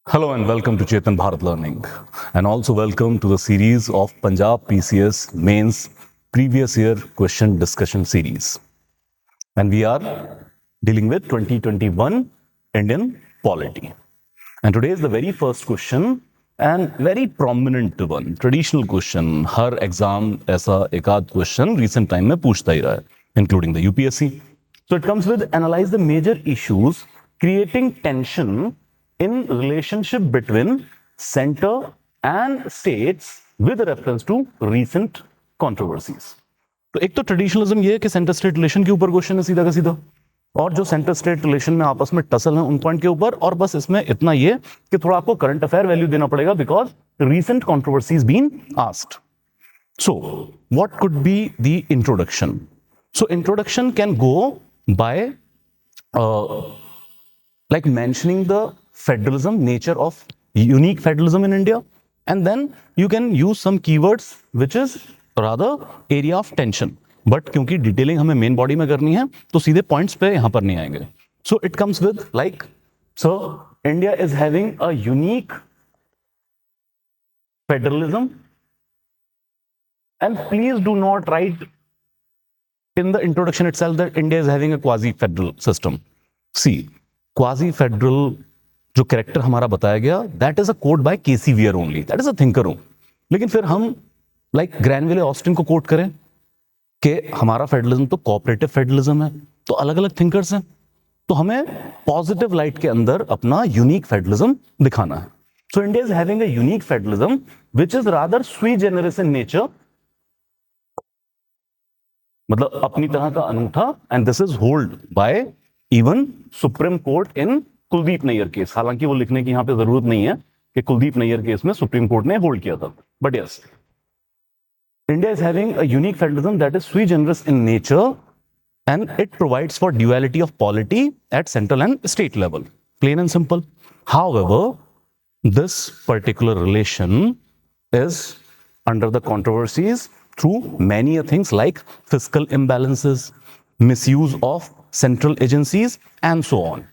Hello and welcome to Chetan Bharat Learning, and also welcome to the series of Punjab PCS Mains Previous Year Question Discussion Series. And we are dealing with 2021 Indian polity. And today is the very first question and very prominent one, traditional question. Her exam ऐसा एक आध question recent time में पूछता ही रहा है, including the UPSC. So it comes with analyze the major issues creating tension in relationship between center and states with reference to recent controversies. तो एक तो ट्रेडिशनलिज्म ये है कि सेंटर स्टेट रिलेशन के ऊपर क्वेश्चन है सीधा का सीधा, और जो सेंटर स्टेट रिलेशन में आपस में टसल है उन पॉइंट के ऊपर, और बस इसमें इतना ये कि थोड़ा आपको करंट अफेयर वैल्यू देना पड़ेगा because recent controversies been asked. So, what could be the introduction? So, introduction can go by like mentioning the federalism, nature of unique federalism in India, and then you can use some keywords which is rather area of tension. But क्योंकि detailing हमें main body में करनी है तो सीधे points पे यहां पर नहीं आएंगे. So it comes with like, so India is having a unique federalism, and please do not write in the introduction itself that India is having a quasi-federal system. See, quasi-federal जो character हमारा बताया गया, that is a quote by KC Weir only, that is a thinker hूं. लेकिन फिर हम like ग्रैनविले Austin को coat करें कि हमारा फेडरलिज्म तो कोऑपरेटिव फेडरलिज्म है, तो अलग अलग थिंकर्स हैं, तो हमें पॉजिटिव लाइट के अंदर अपना यूनिक फेडरलिज्म दिखाना है. So India is having a unique federalism which is rather sui generis in nature, मतलब अपनी तरह का अनूठा, and this is hold by even Supreme Court in Kuldip Nayar case. हालांकि वो लिखने की यहां पे जरूरत नहीं है कि कुलदीप नैयर केस में सुप्रीम कोर्ट ने होल्ड किया था, but yes, India is having a unique federalism that is sui generis in nature, and it provides for duality of polity at central and state level. Plain and simple. However, this particular relation is under the controversies through many things like fiscal imbalances, misuse of central agencies, and so on.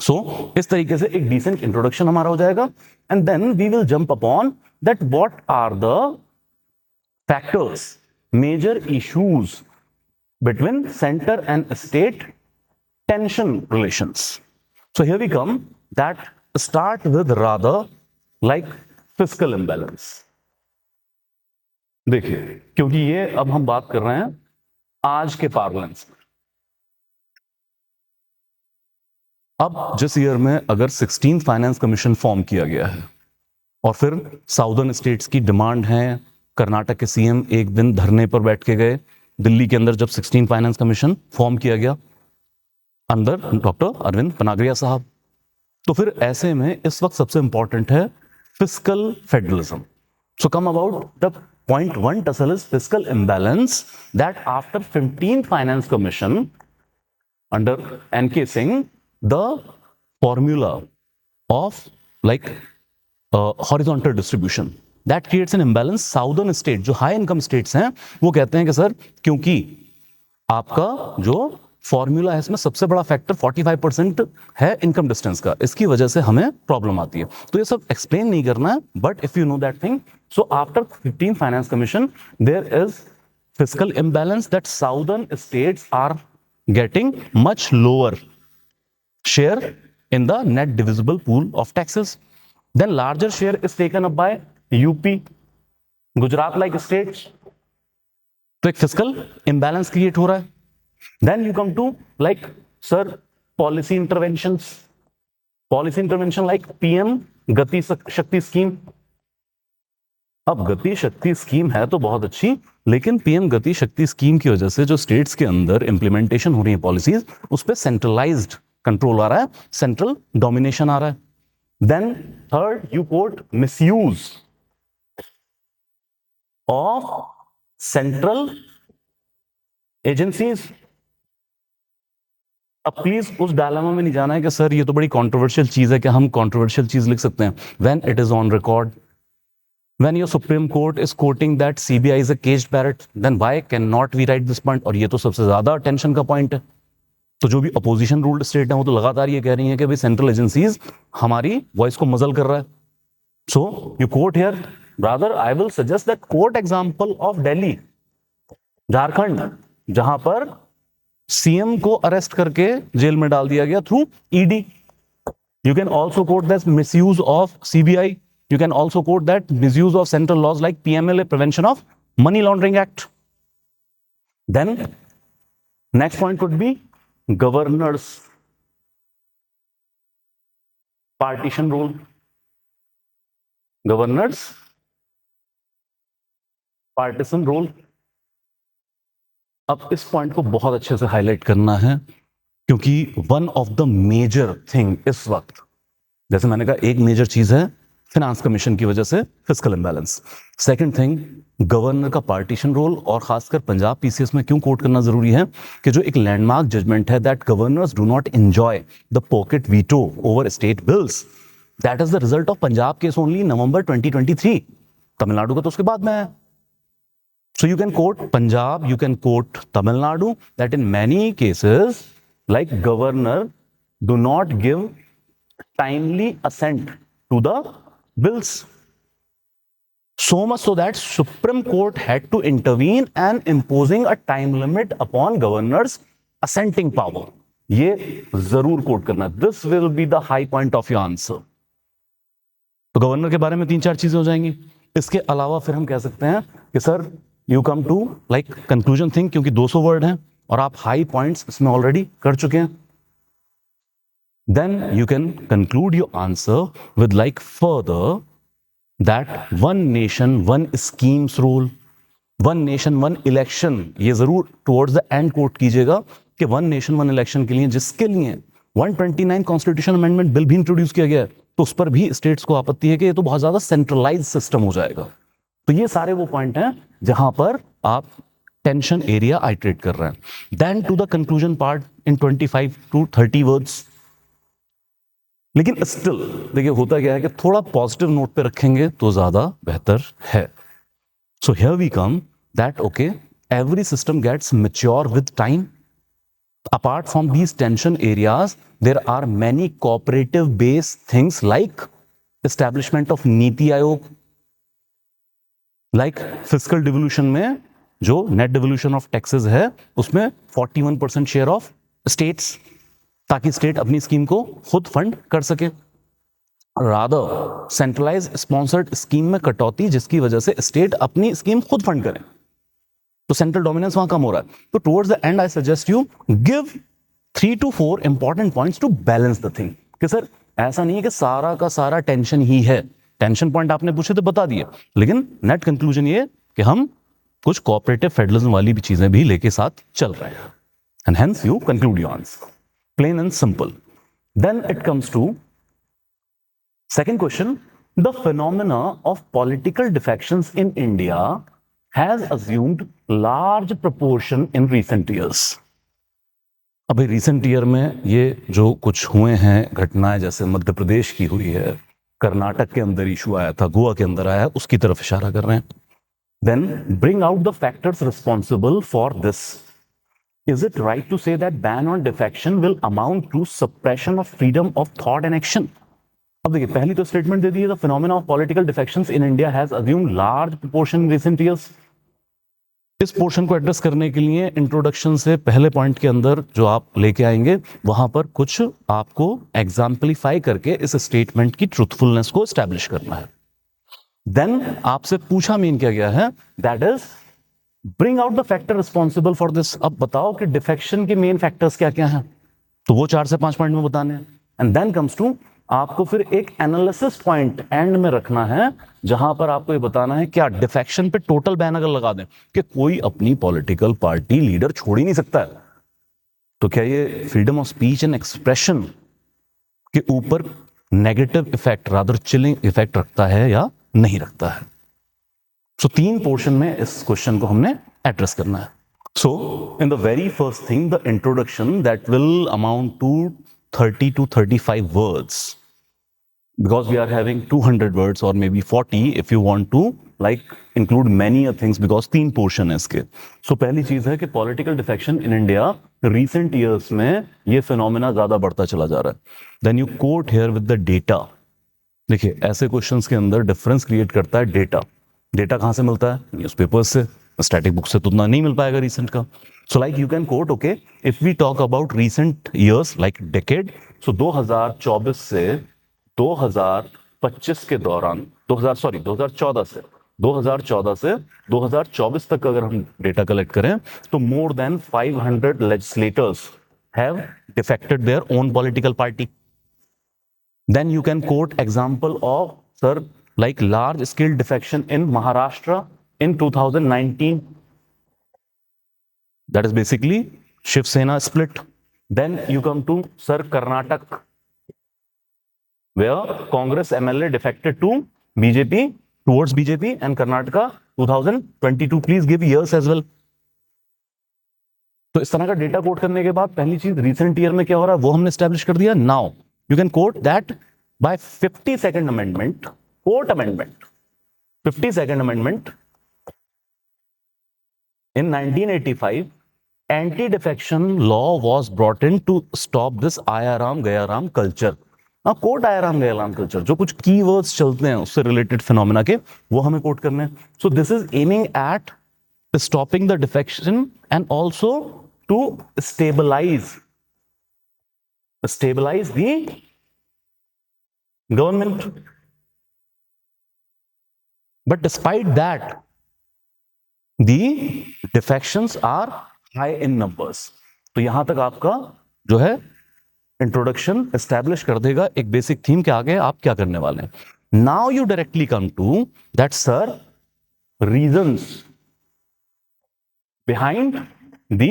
So, इस तरीके से एक decent introduction हमारा हो जाएगा, and then we will jump upon that what are the factors, major issues between center and state tension relations. So here we come, that start with rather like fiscal imbalance. देखिए, क्योंकि ये अब हम बात कर रहे हैं आज के पार्लेंस में. अब जिस ईयर में अगर 16th फाइनेंस कमीशन फॉर्म किया गया है, और फिर साउदर्न स्टेट्स की डिमांड है, कर्नाटक के सीएम एक दिन धरने पर बैठ के गए दिल्ली के अंदर जब 16 फाइनेंस कमीशन फॉर्म किया गया अंदर डॉक्टर अरविंद पनागरिया साहब, तो फिर ऐसे में इस वक्त सबसे इंपॉर्टेंट है fiscal federalism. So come about the point one tussle is fiscal imbalance, that after 15th Finance Commission under NK Singh, the formula of like horizontal distribution that creates an imbalance. Southern state जो high income states हैं वो कहते हैं कि sir क्योंकि आपका जो formula है इसमें सबसे बड़ा फैक्टर 45% है इनकम डिस्टेंस का, इसकी वजह से हमें प्रॉब्लम आती है. तो ये सब एक्सप्लेन नहीं करना है, but if you know that thing, so after 15th Finance Commission there is fiscal imbalance that southern states are getting much lower share in the net divisible pool of taxes. Then larger share is taken up by UP, Gujarat like states. तो एक fiscal imbalance create हो रहा है. Then you come to like sir policy interventions, policy intervention like PM गति शक्ति scheme. अब गति शक्ति स्कीम है तो बहुत अच्छी, लेकिन पीएम गति शक्ति स्कीम की वजह से जो स्टेट्स के अंदर इंप्लीमेंटेशन हो रही है पॉलिसीज, उस पर सेंट्रलाइज्ड कंट्रोल आ रहा है, सेंट्रल डोमिनेशन आ रहा है. Then third you quote misuse of central agencies. अब प्लीज उस डायलेमा में नहीं जाना है कि सर ये तो बड़ी कंट्रोवर्शियल चीज है, कि हम कंट्रोवर्शियल चीज लिख सकते हैं when it is on record. When your Supreme Court is quoting that CBI is a caged parrot, then why cannot we write this point? और ये तो सबसे ज्यादा टेंशन का पॉइंट है. तो जो भी अपोजिशन रूल्ड स्टेट है वो तो लगातार ये कह रही है कि भाई सेंट्रल एजेंसीज हमारी वॉइस को मजल कर रहा है. So you quote here, brother I will suggest that quote example of Delhi, Jharkhand, जहां पर सीएम को अरेस्ट करके जेल में डाल दिया गया through ED. You can also quote this misuse of CBI. You can also quote that misuse of central laws like PMLA, Prevention of Money Laundering Act. Then next point could be governor's partition rule. Governor's partition rule. अब इस point को बहुत अच्छे से highlight करना है, क्योंकि one of the major thing इस वक्त, जैसे मैंने कहा, एक मेजर चीज है फिनांस कमीशन की वजह से fiscal imbalance. Second thing, governor का पार्टीशन रोल, और खासकर पंजाब पीसीएस में क्यों कोट करना जरूरी है कि जो एक लैंडमार्क जजमेंट है that governors do not enjoy the pocket veto over state bills. That is the result of Punjab case only November 2023. Tamil Nadu का तो उसके बाद में है. So you can quote Punjab, you can quote Tamil Nadu, that in many cases, like governor, do not give timely assent to the bills. So much so that Supreme Court had to intervene and imposing a time limit upon governor's assenting power. ये जरूर coat करना. This will be the high point of your answer. तो governor के बारे में 3-4 चीजें हो जाएंगी. इसके अलावा फिर हम कह सकते हैं कि sir you come to like conclusion thing, क्योंकि 200 वर्ड हैं और आप हाई पॉइंट्स इसमें ऑलरेडी कर चुके हैं. Then you can conclude your answer with like further that one nation one schemes rule, one nation one election. ये जरूर टुवर्ड्स द एंड कोट कीजिएगा कि वन नेशन वन इलेक्शन के लिए, जिसके लिए 129 कॉन्स्टिट्यूशन अमेंडमेंट बिल भी इंट्रोड्यूस किया गया है, तो उस पर भी स्टेट्स को आपत्ति है कि ये तो बहुत ज्यादा सेंट्रलाइज सिस्टम हो जाएगा. तो ये सारे वो पॉइंट हैं जहां पर आप टेंशन एरिया आइटरेट कर रहे हैं. Then to the conclusion part in 25 to 30 words. लेकिन स्टिल देखिए होता क्या है कि थोड़ा पॉजिटिव नोट पे रखेंगे तो ज्यादा बेहतर है. So here we come that okay, every system gets mature with time. Apart from these tension areas, there are many cooperative based things like establishment of NITI Aayog, like fiscal devolution में जो net devolution of taxes है उसमें 41% share of states, ताकि state अपनी scheme को खुद fund कर सके. रादर सेंट्रलाइज स्पॉन्सर्ड स्कीम में कटौती, जिसकी वजह से स्टेट अपनी स्कीम खुद फंड करें, तो सेंट्रल डोमिनेंस वहां कम हो रहा है. तो towards the end I suggest you give 3 to 4 important points to balance the thing. कि सर ऐसा नहीं है कि सारा का सारा टेंशन ही है. टेंशन पॉइंट आपने पूछे तो बता दिए, लेकिन नेट कंक्लूजन ये कि हम कुछ कोऑपरेटिव फेडरलिज्म वाली भी चीजें भी लेके साथ चल रहे हैं. And hence you conclude your answer, plain and simple. Then it comes to second question. The phenomena of political defections in India has assumed large proportion in recent years. अभी रिसेंट ईयर में ये जो कुछ हुए हैं घटनाएं, जैसे मध्य प्रदेश की हुई है, कर्नाटक के अंदर इशू आया था, गोवा के अंदर आया है, उसकी तरफ इशारा कर रहे हैं. Then bring out the factors responsible for this. Is it right to say that ban on defection will amount to suppression of freedom of thought and action? अब देखिए, पहली तो स्टेटमेंट दे दी है, the phenomena of political defections in India has assumed large proportion in recent years. इस portion को address करने के लिए इंट्रोडक्शन से पहले पॉइंट के अंदर जो आप लेके आएंगे वहां पर कुछ आपको एग्जाम्पलीफाई करके इस स्टेटमेंट की ट्रूथफुलनेस को एस्टैब्लिश करना है. देन आपसे पूछा मेन क्या गया है, that is bring out the factor responsible for this. अब बताओ कि डिफेक्शन के मेन फैक्टर्स क्या क्या हैं, तो वो 4 से 5 पॉइंट में बताने हैं. एंड देन कम्स टू, आपको फिर एक एनालिसिस पॉइंट एंड में रखना है, जहां पर आपको ये बताना है क्या डिफेक्शन पे टोटल बैन अगर लगा दें कि कोई अपनी पॉलिटिकल पार्टी लीडर छोड़ ही नहीं सकता है, तो क्या ये freedom of speech and expression के ऊपर negative effect, rather chilling effect रखता है या नहीं रखता है. सो 3 पोर्शन में इस क्वेश्चन को हमने एड्रेस करना है. So in the very first thing, the introduction that will amount to 30 to 35 words. because we are having 200 words or maybe 40 if you want to like include many things because तीन portion है इसके. So पहली चीज है कि political defection in India recent years में ये phenomena ज्यादा बढ़ता चला जा रहा है. Then you quote here with the data. देखिए ऐसे क्वेश्चंस के अंदर डिफरेंस क्रिएट करता है डेटा. डेटा कहां से मिलता है? न्यूज़पेपर्स से. स्टैटिक बुक से तो उतना नहीं मिल पाएगा रिसेंट का. So like you can quote okay if we talk about recent years like decade. So 2024 से 2025 के दौरान 2014 से 2024 तक अगर हम डेटा कलेक्ट करें तो more than 500 legislators have defected their own political party. Then you can quote example of sir like large scale defection in Maharashtra in 2019. That is basically Shiv Sena split. Then you come to sir Karnataka where Congress MLA defected to BJP towards BJP and Karnataka 2022. Please give years as well. तो इस तरह का data coat करने के बाद पहली चीज recent year में क्या हो रहा है वो हमने स्टैब्लिश कर दिया. Now you can quote that by 52nd amendment, fourth amendment, 52nd amendment in 1985, anti-defection law was brought in to stop this Aaya Ram Gaya Ram culture. now quote Aaya Ram Gaya Ram culture जो कुछ keywords चलते हैं उससे related phenomena के वो हमें coat करने हैं. so this is aiming at stopping the defection and also to stabilize the government. But despite that, the defections are high in numbers. तो यहां तक आपका जो है इंट्रोडक्शन एस्टैब्लिश कर देगा एक बेसिक थीम के आगे आप क्या करने वाले हैं. Now you directly come to that sir reasons behind the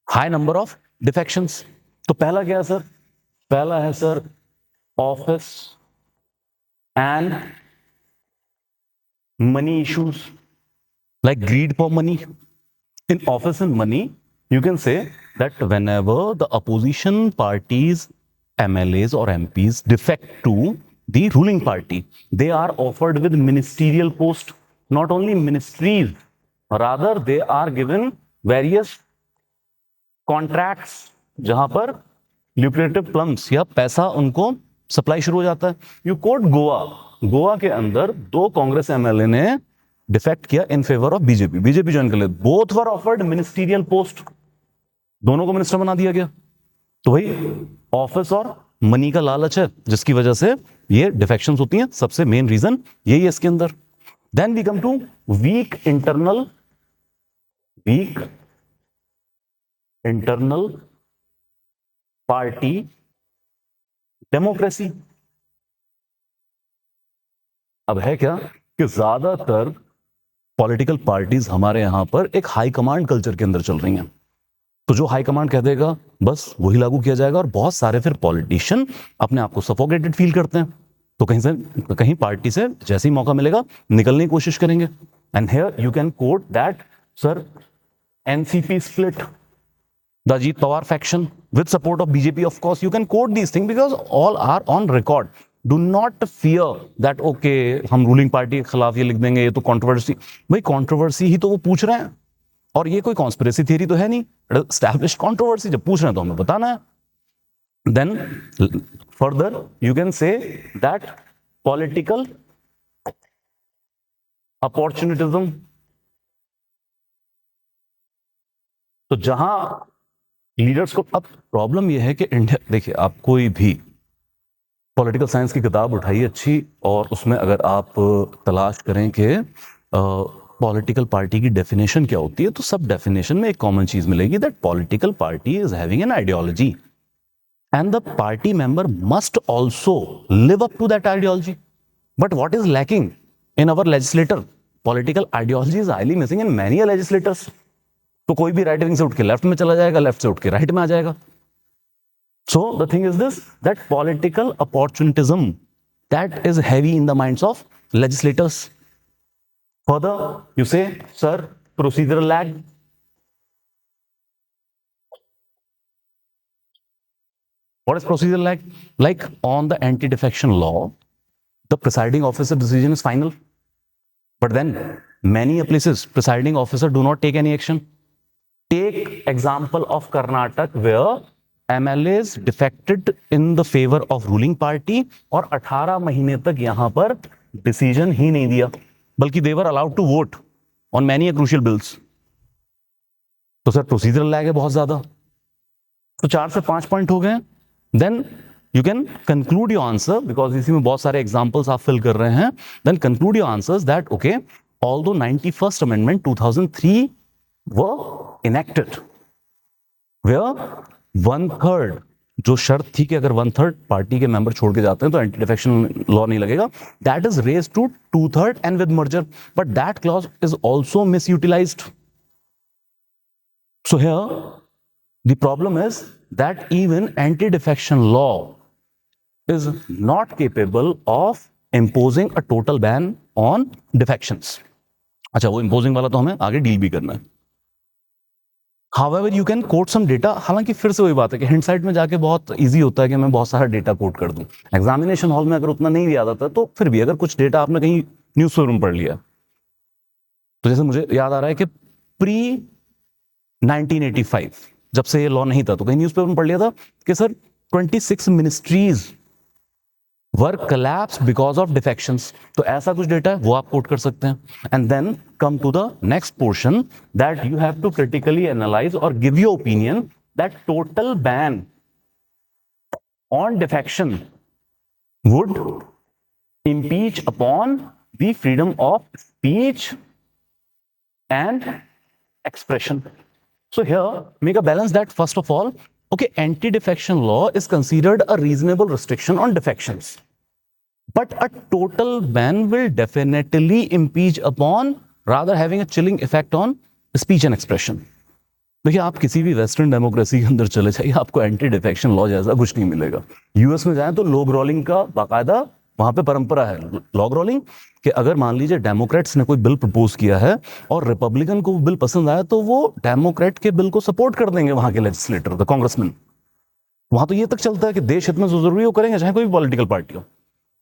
high number of defections. तो पहला क्या है सर? पहला है sir office and money issues like greed for money. In office and money you can say that whenever the opposition parties MLAs or MPs defect to the ruling party they are offered with ministerial post. not only ministries rather they are given various contracts जहां पर lucrative plums या पैसा उनको supply शुरू हो जाता है. You coat Goa. Goa के अंदर 2 कांग्रेस एमएलए ने डिफेक्ट किया in favour of BJP. BJP join कर ले. Both were offered ministerial post. दोनों को मिनिस्टर बना दिया गया. तो भाई ऑफिस और मनी का लालच है जिसकी वजह से ये डिफेक्शंस होती हैं. सबसे मेन रीजन यही है इसके अंदर. Then we come to weak internal party democracy. अब है क्या कि ज्यादातर पॉलिटिकल पार्टीज हमारे यहां पर एक हाई कमांड कल्चर के अंदर चल रही हैं. तो जो हाई कमांड कह देगा बस वही लागू किया जाएगा और बहुत सारे फिर पॉलिटिशियन अपने आप को सफोकेटेड फील करते हैं. तो कहीं से कहीं पार्टी से जैसे ही मौका मिलेगा निकलने की कोशिश करेंगे. And here you can coat that sir NCP split, the Ajit Pawar faction with support of BJP. Of course, you can quote these things because all are on record. Do not fear that okay हम ruling party के खिलाफ ये लिख देंगे ये तो controversy. भाई controversy ही तो वो पूछ रहे हैं और ये कोई कॉन्स्पिरेसी थियरी तो है नहीं. एस्टैब्लिश्ड कंट्रोवर्सी जब पूछ रहे हैं तो हमें बताना है. Then further you can say that political opportunism. तो जहां लीडर्स को अब प्रॉब्लम यह है कि इंडिया देखिए आप कोई भी पॉलिटिकल साइंस की किताब उठाइए अच्छी और उसमें अगर आप तलाश करें कि पॉलिटिकल पार्टी की डेफिनेशन क्या होती है तो सब डेफिनेशन में एक कॉमन चीज मिलेगी that political party is having an ideology and the party member must also live up to that ideology. But what is lacking in our legislator? Political ideology is highly missing in many legislators. तो कोई भी right wing से उठ के left में चला जाएगा, left से उठ के राइट में आ जाएगा. So the thing is this that political opportunism that is heavy in the minds of legislators. Further you say sir procedural lag. What is procedure like? Like on the anti-defection law, the presiding officer decision is final. But then many places, presiding officer do not take any action. Take example of Karnataka where MLAs defected in the favor of ruling party और 18 महीने तक यहां पर decision ही नहीं दिया, बल्कि they were allowed to vote on many crucial bills. तो sir procedural lag है बहुत ज्यादा. तो 4 से 5 पॉइंट हो गए. Then you can conclude your answer, because इसी में बहुत सारे एग्जांपल्स आप फिल कर रहे हैं. Then conclude your answers that okay, although 91st amendment 2003 were enacted where 1/3 जो शर्त थी कि अगर 1/3 पार्टी के मेंबर छोड़ के जाते हैं तो एंटी डिफेक्शन लॉ नहीं लगेगा, that is raise to 2/3 and with merger, but that clause is also misutilised. So here, the problem is that even anti-defection law is not capable of imposing a total ban on defections. अच्छा, वो imposing वाला तो हमें आगे deal भी करना है. However, you can quote some data. हालांकि फिर से वही बात है कि हिंडसाइट में जाके बहुत इजी होता है कि मैं बहुत सारा डेटा कोट कर दूं. एग्जामिनेशन हॉल में अगर उतना नहीं याद आता तो फिर भी अगर कुछ डेटा आपने कहीं न्यूज़पेपर में पढ़ लिया, तो जैसे मुझे याद आ रहा है कि प्री 1985 जब से ये लॉ नहीं था तो कहीं न्यूज़पेपर में पढ़ लिया था कि sir 26 ministries were collapse because of defections. तो ऐसा कुछ डेटा है वो आप कोट कर सकते हैं. And then come to the next portion that you have to critically analyse और give your opinion that total ban on defection would impeach upon the freedom of speech and expression. So here, make a balance that first of all, okay, anti-defection law is considered a reasonable restriction on defections. But a total ban will definitely impinge upon, rather having a chilling effect on speech and expression. देखिए, आप किसी भी western democracy के अंदर चले जाइए, आपको anti defection law जैसा कुछ नहीं मिलेगा. यूएस में जाएं तो लॉग रोलिंग का बाकायदा वहां पे परंपरा है. लॉग रोलिंग कि अगर मान लीजिए डेमोक्रेट्स ने कोई बिल प्रपोज किया है और रिपब्लिकन को वो बिल पसंद आया तो वो डेमोक्रेट के बिल को सपोर्ट कर देंगे वहां के लेजिस्लेटर, द कांग्रेसमैन. वहां तो ये तक चलता है कि देश हित में जो जरूरी हो करेंगे, चाहे कोई भी पॉलिटिकल पार्टी हो.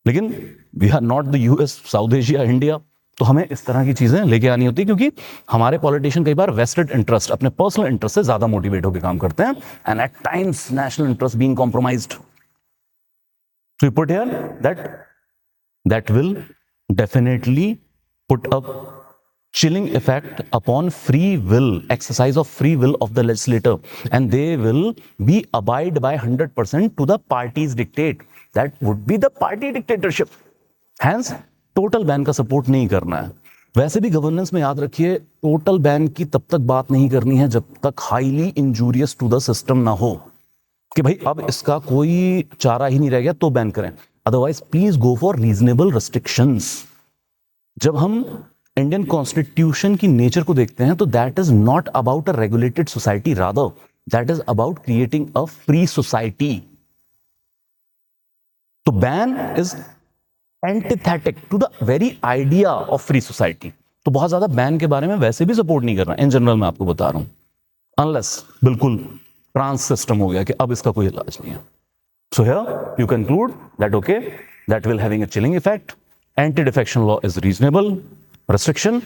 लेकिन we are not the US, South Asia, India, तो हमें इस तरह की चीजें लेके आनी होती, क्योंकि हमारे पॉलिटिशियन कई बार वेस्टेड इंटरेस्ट, अपने पर्सनल इंटरेस्ट से ज्यादा मोटिवेट होकर काम करते हैं, and at times national interest being compromised. So you put here that will definitely put a chilling effect upon free will, exercise of free will of the legislator, and they will be abide by 100% to the party's dictate. That would be the party dictatorship. Hence, total ban का support नहीं करना है. वैसे भी governance में याद रखिए, total ban की तब तक बात नहीं करनी है जब तक highly injurious to the system ना हो, कि भाई अब इसका कोई चारा ही नहीं रह गया तो बैन करें. Otherwise please go for reasonable restrictions. जब हम इंडियन कॉन्स्टिट्यूशन की नेचर को देखते हैं तो that is not about a regulated society, rather that is about creating a free society. तो ban is antithetic to the very idea of free society. तो बहुत ज्यादा बैन के बारे में वैसे भी सपोर्ट नहीं करना, इन जनरल मैं आपको बता रहा हूं, अनलेस बिल्कुल ट्रांस सिस्टम हो गया कि अब इसका कोई इलाज नहीं है. So here you conclude that okay, that will having a chilling effect. Anti defection law is reasonable restriction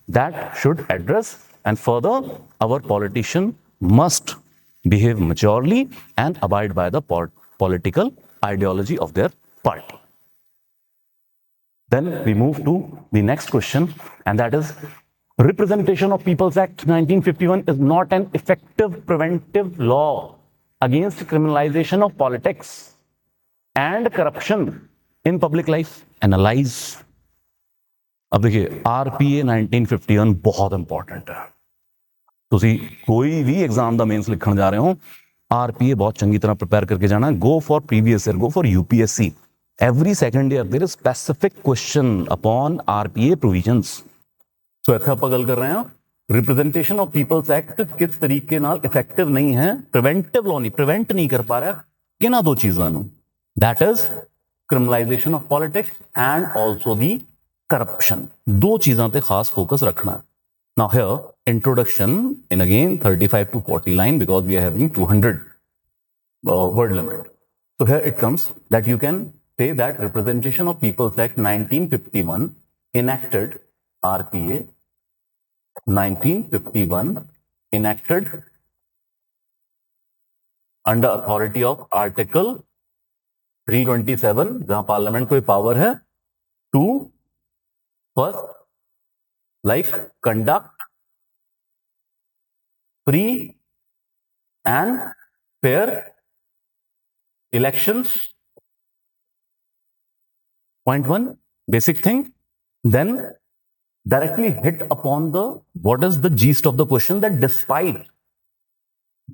that should address, and further our politician must behave maturely and abide by the political ideology of their party. Then we move to the next question, and that is, Representation of People's Act 1951 is not an effective preventive law against criminalization of politics and corruption in public life. Analyze. अब देखिए, RPA 1951 बहुत important है. तुसी कोई भी exam दा mains लिखण जा रहे हो, आरपीए बहुत चंगी तरह प्रिपेयर करके जाना. Go for previous year, go for UPSC. Every second year there is specific question upon RPA provisions. So इतना आप गल कर रहे हैं, रिप्रेजेंटेशन ऑफ पीपल्स एक्ट किस तरीके नाल इफेक्टिव नहीं है, प्रिवेंटिव लॉ नहीं, प्रिवेंट नहीं कर पा रहा है किना दो चीजां नु, that is criminalisation of politics and also the corruption. दो चीज़ों पे खास फोकस रखना है. Now here introduction in again 35 to 40 line because we are having 200 word limit. So here it comes that you can say that Representation of People's Act 1951 enacted RPA 1951 enacted under authority of Article 327 जहां parliament को power है to first like conduct free and fair elections. Point one, basic thing. Then directly hit upon the what is the gist of the question, that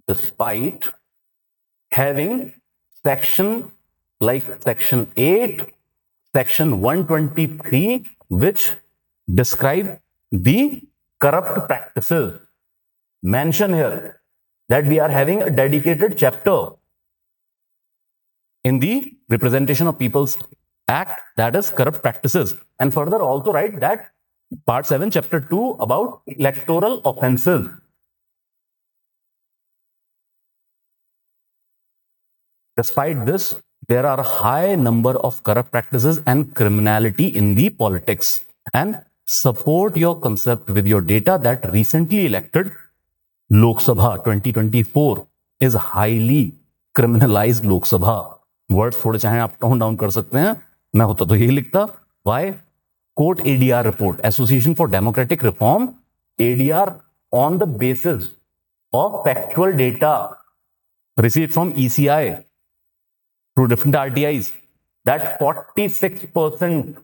despite having section like section 8, section 123, which describe the corrupt practices, mention here that we are having a dedicated chapter in the Representation of People's Act, that is corrupt practices, and further also write that part 7 chapter 2 about electoral offenses. Despite this, there are a high number of corrupt practices and criminality in the politics, and support your concept with your data that recently elected Lok Sabha 2024 is highly criminalized Lok Sabha. Words थोड़े चाहे आप tone down कर सकते हैं, मैं होता तो यही लिखता. Why? Quote ADR report, Association for Democratic Reform, ADR on the basis of factual data received from ECI through different RTIs, that 46%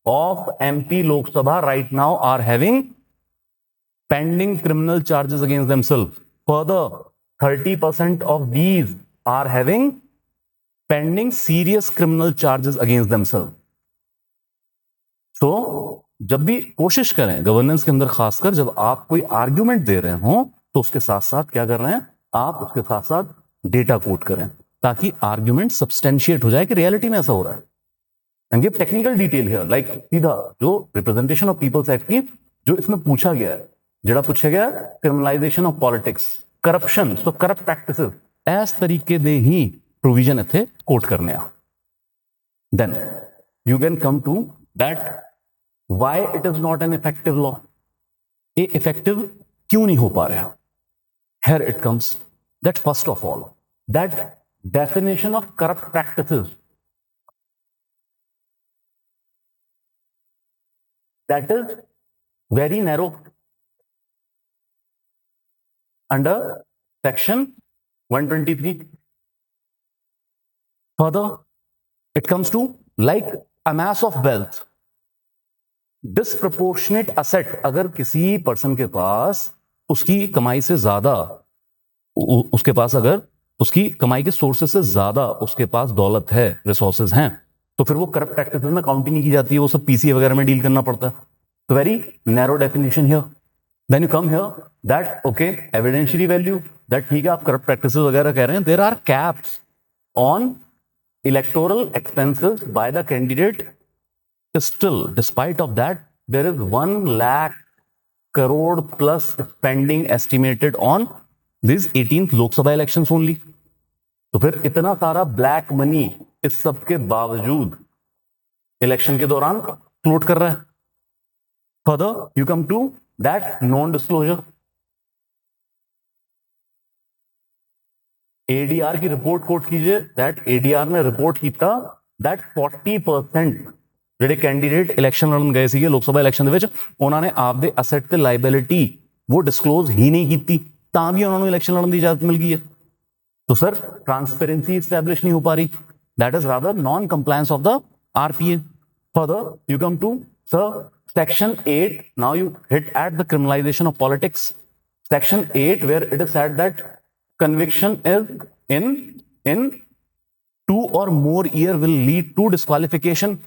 of MP Lok Sabha right now are having pending criminal charges against themselves. Further, 30% of these are having pending serious criminal charges against themselves. So, जब भी कोशिश करें governance के अंदर, खासकर जब आप कोई आर्ग्यूमेंट दे रहे हो, तो उसके साथ साथ क्या कर रहे हैं आप, उसके साथ साथ डेटा कोट करें ताकि आर्ग्यूमेंट सब्सटेंशिएट हो जाए कि रियलिटी में ऐसा हो रहा है. And give technical detail here, like सीधा जो रिप्रेजेंटेशन ऑफ पीपल्स एक्ट की जो इसमें पूछा गया है, जड़ा पूछा गया criminalisation of politics, corruption, so corrupt practices, इस तरीके दे ही प्रोविजन इथे कोट करने आ. Then you can come to that why it is not an effective law. ये इफेक्टिव क्यों नहीं हो पा रहा? Here it comes that first of all that definition of corrupt practices, that is very narrow under section 123. Further, it comes to like amass of wealth, disproportionate asset. अगर किसी person के पास उसकी कमाई से ज्यादा, उसके पास अगर उसकी कमाई के सोर्सेस से ज्यादा उसके पास दौलत है, रिसोर्सेज हैं, तो फिर वो करप्ट प्रैक्टिसेस में काउंट ही नहीं की जाती है, वो सब पीसीए वगैरह में डील करना पड़ता है. तो very narrow definition here. Then you come here that okay evidentiary value, that ठीक है आप करप्ट प्रैक्टिसेस वगैरह कह रहे हैं, there are caps on electoral expenses by the candidate. Still despite of that there is 1 lakh crore plus spending estimated on this 18th Lok Sabha elections only. तो फिर इतना सारा ब्लैक मनी इस सब के बावजूद इलेक्शन के दौरान फ्लोट कर रहा है. Further, you come to that non-disclosure. ADR की रिपोर्ट कोट कीजिए, that ADR ने रिपोर्ट कीता that 40% ਜਿਹੜੇ ਕੈਂਡੀਡੇਟ ਇਲੈਕਸ਼ਨ ਲੜਨ ਗਏ ਸੀਗੇ ਲੋਕ ਸਭਾ ਇਲੈਕਸ਼ਨ ਦੇ ਵਿੱਚ, ਉਹਨਾਂ ਨੇ ਆਪਦੇ ਅਸੈਟ ਤੇ ਲਾਇਬਿਲਿਟੀ ਉਹ ਡਿਸਕਲੋਜ਼ ਹੀ ਨਹੀਂ ਕੀਤੀ, ਤਾਂ ਵੀ ਉਹਨਾਂ ਨੂੰ ਇਲੈਕਸ਼ਨ ਲੜਨ ਦੀ ਇਜਾਜ਼ਤ ਮਿਲ ਗਈ ਹੈ. तो सर ट्रांसपेरेंसी एस्टैब्लिश नहीं हो पा रही, that is rather non compliance of the RPA. Further you come to sir section 8. Now you hit at the criminalization of politics. Section 8 where it is said that conviction is in 2 or more year will lead to disqualification.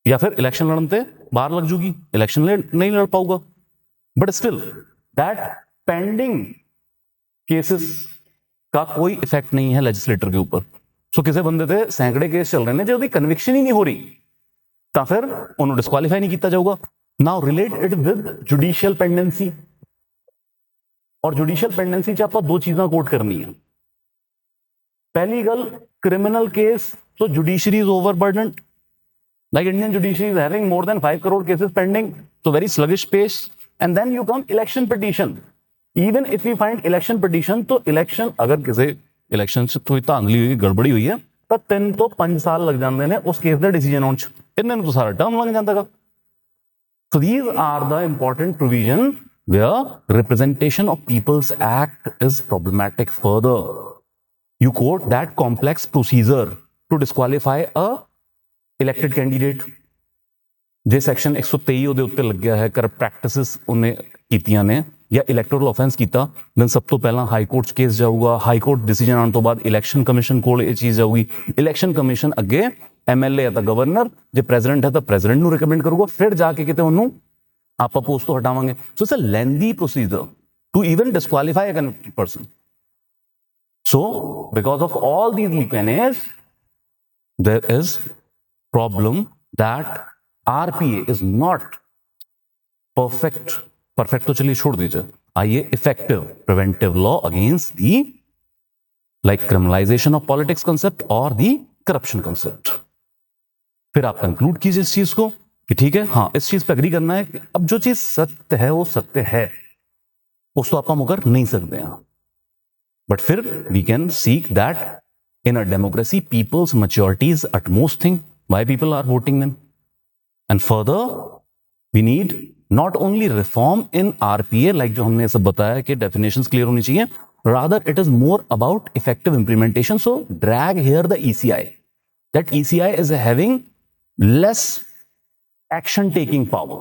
या फिर election लड़ते बाहर लग जाऊगी, election नहीं लड़ पाऊंगा. But still that pending cases का कोई इफेक्ट नहीं है लेजिस्लेटर के ऊपर. सो किसी बंदे थे सैकड़े केस चल रहे हैं जो कन्विक्शन ही नहीं हो रही, तो फिर उन्होंने डिस्क्वालीफाई नहीं किया जाऊगा. Now relate it with judicial pendency. और जुडिशियल पेंडेंसी च आप दो चीज़ां कोट करनी है. पहली गल, criminal case, so judiciary is overburdened. Like Indian judiciary is having more than 5 crore cases pending, so very sluggish pace. And then you come election petition. Even if we find election petition, तो election अगर किसी election से थोड़ी धांधली हुई, गड़बड़ी हुई है, तो 3 तो 5 साल लग जाते हैं उस केस का डिसीजन आने च, इन्हें तो सारा टर्म लग जाता है. So these are the important provision where representation of People's Act is problematic further. You quote that complex procedure to disqualify a elected candidate. J section 123 ਉਹਦੇ ਉੱਤੇ ਲੱਗਿਆ ਹੈ ਕਰਪਟ ਪ੍ਰੈਕਟਿਸਿਸ ਉਹਨੇ ਕੀਤੀਆਂ ਨੇ ਜਾਂ ਇਲੈਕਟੋਰਲ ਆਫੈਂਸ ਕੀਤਾ, ਦੈਨ ਸਭ ਤੋਂ ਪਹਿਲਾਂ ਹਾਈ ਕੋਰਟ 'ਚ ਕੇਸ ਜਾਊਗਾ, ਹਾਈ ਕੋਰਟ ਡਿਸੀਜਨ ਆਉਣ ਤੋਂ ਬਾਅਦ ਇਲੈਕਸ਼ਨ ਕਮਿਸ਼ਨ ਕੋਲ ਇਹ ਚੀਜ਼ ਜਾਊਗੀ, ਇਲੈਕਸ਼ਨ ਕਮਿਸ਼ਨ ਅੱਗੇ ਐਮਐਲਏ ਹੈ ਤਾਂ ਗਵਰਨਰ, ਜੇ ਪ੍ਰੈਜ਼ੀਡੈਂਟ ਹੈ ਤਾਂ ਪ੍ਰੈਜ਼ੀਡੈਂਟ ਨੂੰ ਰਿਕਮੈਂਡ ਕਰੂਗਾ, ਫਿਰ ਜਾ ਕੇ ਕਿਤੇ ਉਹਨੂੰ ਆਪਾਂ ਪੋਸਟ ਤੋਂ ਹਟਾਵਾਂਗੇ. ਸੋ it's a lengthy procedure to even disqualify a convicted person. So because of all these leakages, there is problem that RPA is not perfect. Perfect तो चलिए छोड़ दीजिए, आइए effective preventive law against the like criminalization of politics concept or the corruption concept. फिर आप conclude कीजिए इस चीज को कि ठीक है, हाँ इस चीज पे एग्री करना है कि अब जो चीज सत्य है वो सत्य है, उसको आप मुकर नहीं सकते हैं. But फिर we can seek that in a democracy, people's maturity is utmost thing. Why people are voting them? And further, we need not only reform in RPA, like जो हमने सब बताया कि definitions clear होनी चाहिए. Rather, it is more about effective implementation. So drag here the ECI. That ECI is having less action-taking power.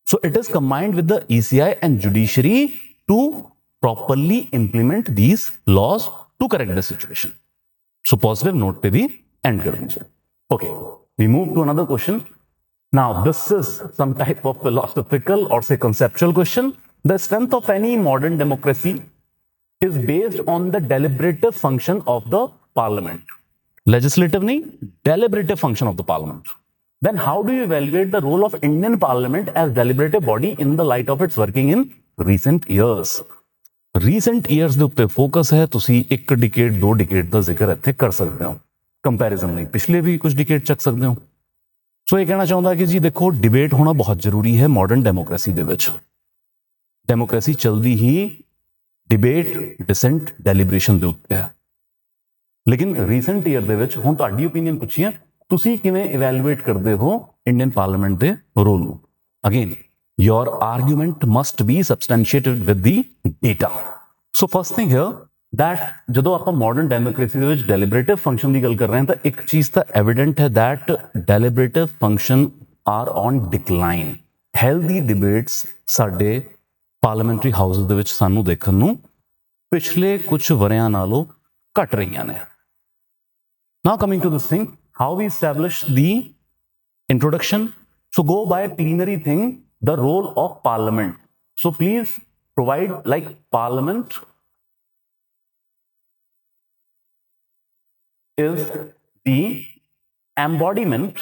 So it is combined with the ECI and judiciary to properly implement these laws to correct the situation. So positive note पे भी end कर दीजिए. Okay, we move to another question. Now this is some type of philosophical or say conceptual question. The strength of any modern democracy is based on the deliberative function of the parliament. Legislative नहीं, deliberative function of the parliament. Then how do you evaluate the role of Indian parliament as deliberative body in the light of its working in recent years? Recent years ਦੇ ਉੱਤੇ focus ਹੈ. ਤੁਸੀਂ ਇੱਕ ਡਿਕੇਡ 2 ਡਿਕੇਡ ਦਾ ਜ਼ਿਕਰ ਇੱਥੇ ਕਰ ਸਕਦੇ ਹੋ, ਕੰਪੈਰੀਜ਼ਨ ਲਈ ਪਿਛਲੇ ਵੀ ਕੁਝ ਡਿਕੇਡ ਚੱਕ ਸਕਦੇ ਹੋ. ਸੋ ਇਹ ਕਹਿਣਾ ਚਾਹੁੰਦਾ ਕਿ ਜੀ ਦੇਖੋ, ਡਿਬੇਟ ਹੋਣਾ ਬਹੁਤ ਜ਼ਰੂਰੀ ਹੈ ਮਾਡਰਨ ਡੈਮੋਕ੍ਰੇਸੀ ਦੇ ਵਿੱਚ. ਡੈਮੋਕ੍ਰੇਸੀ ਚਲਦੀ ਹੀ ਡਿਬੇਟ, ਡਿਸੈਂਟ, ਡੈਲੀਬਰੇਸ਼ਨ ਦੇ ਉੱਤੇ ਹੈ. ਲੇਕਿਨ ਰੀਸੈਂਟ ਈਅਰ ਦੇ ਵਿੱਚ ਹੁਣ ਤੁਹਾਡੀ ਓਪੀਨੀਅਨ ਪੁੱਛੀ ਹੈ, ਤੁਸੀਂ ਕਿਵੇਂ ਇਵੈਲੂਏਟ ਕਰਦੇ ਹੋ ਇੰਡੀਅਨ ਪਾਰਲੀਮੈਂਟ ਦੇ ਰੋਲ ਨੂੰ? Again, your argument must be substantiated with the data. So first thing here that ਜਦੋਂ ਆਪਾਂ modern democracy ਦੇ ਵਿੱਚ deliberative function ਦੀ ਗੱਲ ਕਰ ਰਹੇ ਹਾਂ ਤਾਂ ਇੱਕ ਚੀਜ਼ ਤਾਂ evident ਹੈ that deliberative function are on decline. Healthy debates ਸਾਡੇ parliamentary houses ਦੇ ਵਿੱਚ ਸਾਨੂੰ ਦੇਖਣ ਨੂੰ ਪਿਛਲੇ ਕੁਝ ਵਰਿਆਂ ਨਾਲੋਂ ਘਟ ਰਹੀਆਂ ਨੇ. Now coming to this thing, how we establish the introduction. So go by plenary thing, the role of parliament. So please provide like parliament is the embodiment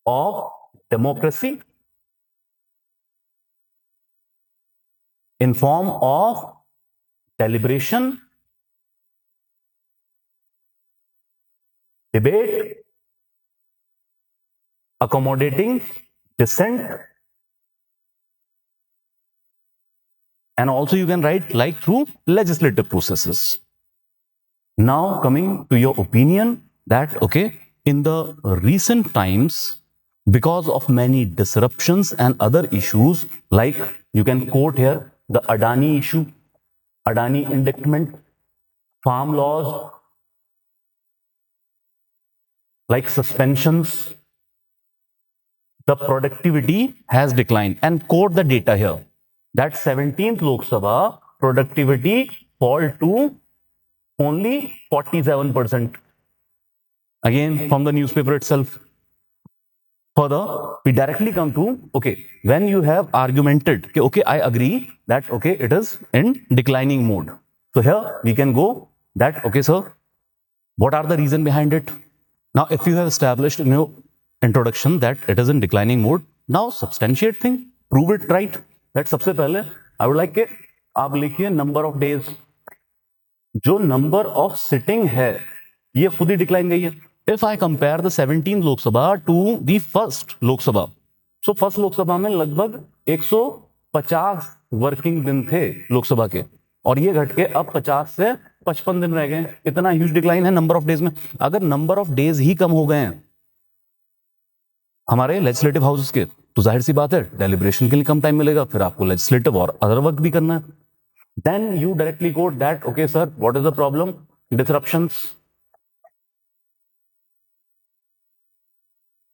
of democracy in form of deliberation, debate, accommodating dissent, and also you can write like through legislative processes. Now coming to your opinion that okay, in the recent times, because of many disruptions and other issues, like you can quote here the Adani issue, Adani indictment, farm laws, like suspensions, the productivity has declined. And quote the data here that 17th Lok Sabha productivity fall to only 47%. Again from the newspaper itself. Further, we directly come to okay, when you have argumented okay, I agree that okay, it is in declining mode. So here we can go that okay sir, what are the reason behind it? Now if you have established in your introduction that it is in declining mode, now substantiate thing, prove it right. That सबसे पहले I would like के आप लिखिए number of days जो number of sitting है ये खुद ही डिक्लाइन गई है. If I compare the 17 Lok Sabha to the first Lok Sabha, so first Lok Sabha में लगभग 150 वर्किंग दिन थे लोकसभा के, और ये घट के अब 50 से 55 दिन रह गए. इतना ह्यूज डिक्लाइन है नंबर ऑफ डेज में. अगर नंबर ऑफ डेज ही कम हो गए हैं हमारे लेजिस्लेटिव हाउसेस के, तो जाहिर सी बात है डेलिब्रेशन के लिए कम टाइम मिलेगा, फिर आपको लेजिस्लेटिव और अदर वर्क भी करना है. Then you directly quote that, okay sir, what is the problem? Disruptions.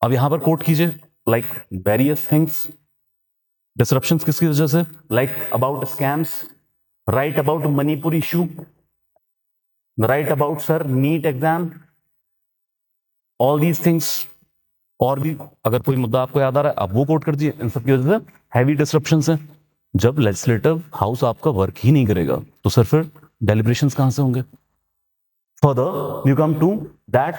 अब यहां पर कोट कीजिए, like various things. Disruptions किसकी वजह से? Like about scams, write about Manipur issue, write about sir NEET exam, all these things. और भी अगर कोई मुद्दा आपको याद आ रहा है आप वो कोट कर दीजिए. इन सब की वजह से हैवी डिसरप्शंस है. जब लेजिस्लेटिव हाउस आपका वर्क ही नहीं करेगा तो सर फिर डेलिब्रेशंस कहां से होंगे? Further you come to that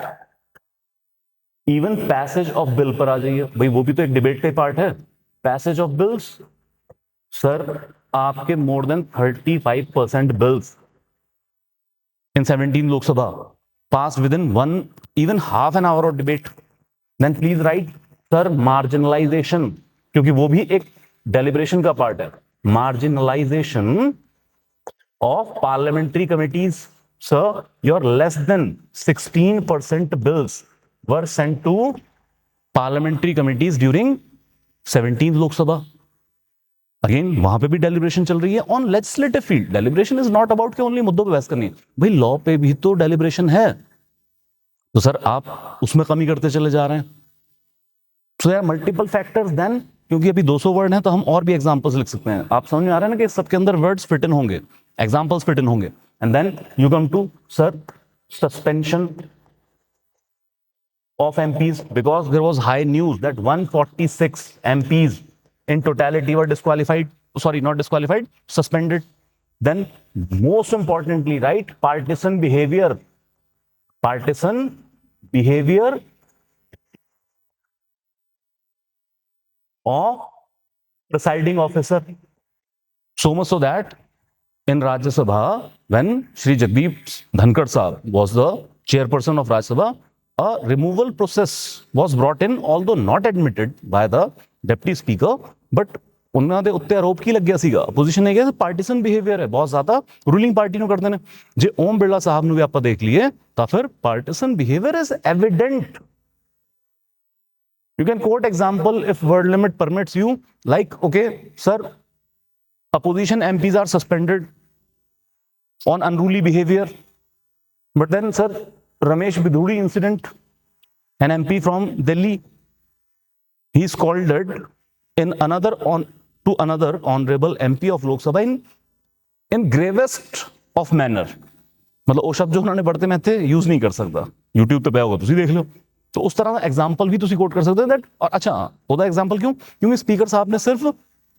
even passage of bill पर आ जाइए. भाई वो भी तो एक डिबेट का पार्ट है. पैसेज ऑफ बिल्स, सर आपके more than 35% bills in 17 Lok Sabha pass within one even half an hour of debate. Then please write sir marginalisation, क्योंकि वो भी एक डेलिब्रेशन का पार्ट है. Marginalisation of parliamentary committees, sir, your less than 16% bills were sent to parliamentary committees during 17th Lok Sabha. Again, वहां पे भी deliberation चल रही है on legislative field. Deliberation is not about के ओनली मुद्दों पे बहस करनी है. भाई लॉ पे भी तो डेलिब्रेशन है, तो सर आप उसमें कमी करते चले जा रहे हैं. So there are multiple factors. Then क्योंकि अभी 200 वर्ड हैं तो हम और भी एग्जांपल्स लिख सकते हैं. आप समझ में आ रहा है ना कि सबके अंदर वर्ड्स फिट इन होंगे, एग्जांपल्स फिट इन होंगे. And then you come to sir suspension of MPs because there was high news that 146 MPs in totality were disqualified. Sorry, not disqualified, suspended. Then most importantly, right, partisan behavior of presiding officer. So much so that in Rajya Sabha, when Shri Jagdeep Dhankar Saab was the chairperson of Rajya Sabha, a removal process was brought in, although not admitted by the deputy speaker, but ਉਹਨਾਂ ਦੇ ਉੱਤੇ ਆਰੋਪ ਕੀ ਲੱਗਿਆ ਸੀਗਾ, opposition ਨੇ ਕਿਹਾ ਪਾਰਟੀਸਨ behaviour ਹੈ ਬਹੁਤ ਜ਼ਿਆਦਾ, ਰੂਲਿੰਗ ਪਾਰਟੀ ਨੂੰ ਕਰਦੇ ਨੇ. ਜੇ ਓਮ ਬਿਰਲਾ ਸਾਹਿਬ ਨੂੰ ਵੀ ਆਪਾਂ ਦੇਖ ਲਈਏ ਤਾਂ ਫਿਰ partisan behaviour is evident. You can quote example if word limit permits you, like, okay, sir, opposition MPs are suspended on unruly behavior. But then, sir, Ramesh Bidhudi incident, an MP from Delhi, he scolded in another honorable MP of Lok Sabha in gravest of manner. मतलब ਉਹ ਸ਼ਬਦ ਜੋ ਉਹਨਾਂ ਨੇ ਪੜ੍ਹਤੇ ਮੈਂ ਇੱਥੇ use ਨਹੀਂ ਕਰ ਸਕਦਾ, YouTube ਤੇ ਪਿਆ ਹੋਗਾ ਤੁਸੀਂ ਦੇਖ ਲਿਓ. तो उस तरह का एग्जाम्पल भी तुम कोट कर सकते हो दैट. और अच्छा ਉਹਦਾ एग्जाम्पल क्योंकि स्पीकर साहब ने सिर्फ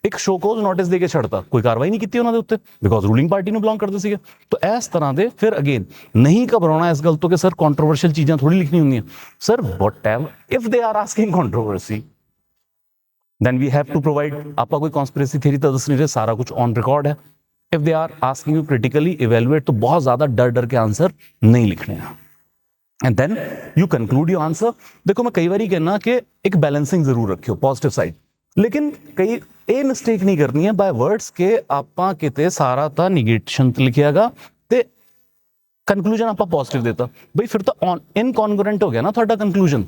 एक शो कोज नोटिस ਦੇ ਕੇ ਛੱਡਤਾ, ਕੋਈ ਕਾਰਵਾਈ ਨਹੀਂ ਕੀਤੀ ਉਹਨਾਂ ਦੇ ਉੱਤੇ ਬਿਕੋਜ਼ ਰੂਲਿੰਗ ਪਾਰਟੀ ਨੂੰ ਬਿਲੋਂਗ ਕਰਦੇ ਸੀਗੇ. तो ਇਸ ਤਰ੍ਹਾਂ ਦੇ ਫਿਰ ਅਗੇਨ ਨਹੀਂ ਘਬਰਾਉਣਾ ਇਸ ਗੱਲ ਤੋਂ ਕਿ ਸਰ ਕੰਟਰੋਵਰਸ਼ੀਅਲ ਚੀਜ਼ਾਂ ਥੋੜੀ ਲਿਖਣੀ ਹੁੰਦੀਆਂ. Sir whatever if they are asking controversy then we have to provide. ਆਪਾਂ ਕੋਈ conspiracy theory ਤਾਂ ਦੱਸ ਨਹੀਂ ਰਹੇ, ਸਾਰਾ ਕੁਝ on record है. if they are asking you critically evaluate तो बहुत ज्यादा डर डर के आंसर नहीं लिखने हैं. And then you conclude your answer. देखो मैं कई बार ही कहना कि एक बैलेंसिंग जरूर रखियो पॉजिटिव साइड, लेकिन कई ਇਹ ਮਿਸਟੇਕ ਨਹੀਂ ਕਰਨੀ ਹੈ ਬਾय ਵਰਡਸ ਕਿ ਆਪਾਂ ਕਿਤੇ ਸਾਰਾ ਤਾਂ ਨਿਗੇਸ਼ਨ ਲਿਖਿਆਗਾ ਤੇ ਕੰਕਲੂਜਨ ਆਪਾਂ ਪੋਜ਼ਿਟਿਵ ਦੇਤਾ. ਬਈ ਫਿਰ ਤਾਂ ਇਨਕੌਨਗਰੈਂਟ ਹੋ ਗਿਆ ਨਾ ਤੁਹਾਡਾ ਕੰਕਲੂਜਨ.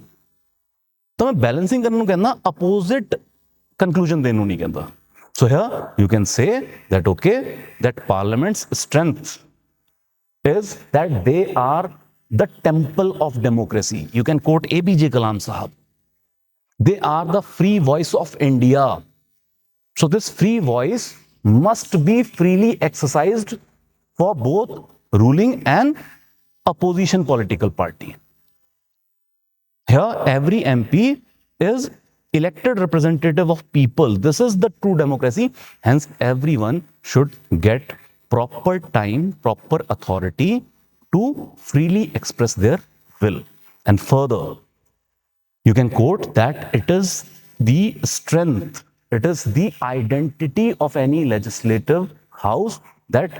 ਤਾਂ ਮੈਂ ਬੈਲੈਂਸਿੰਗ ਕਰਨ ਨੂੰ ਕਹਿੰਦਾ, ਅਪੋਜ਼ਿਟ ਕੰਕਲੂਜਨ ਦੇਣ ਨੂੰ ਨਹੀਂ ਕਹਿੰਦਾ. So here you can say that okay, that parliament's strength is that they are the temple of democracy. You can quote APJ Kalam Sahab. They are the free voice of India. So this free voice must be freely exercised for both ruling and opposition political party. Here every MP is elected representative of people. This is the true democracy. Hence everyone should get proper time, proper authority to freely express their will. And further, you can quote that it is the strength, it is the identity of any legislative house that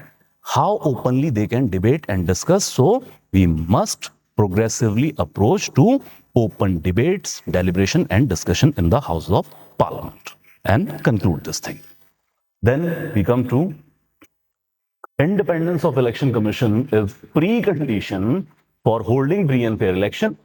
how openly they can debate and discuss. So we must progressively approach to open debates, deliberation and discussion in the House of Parliament and conclude this thing. Then we come to independence of election commission is precondition for holding free and fair election.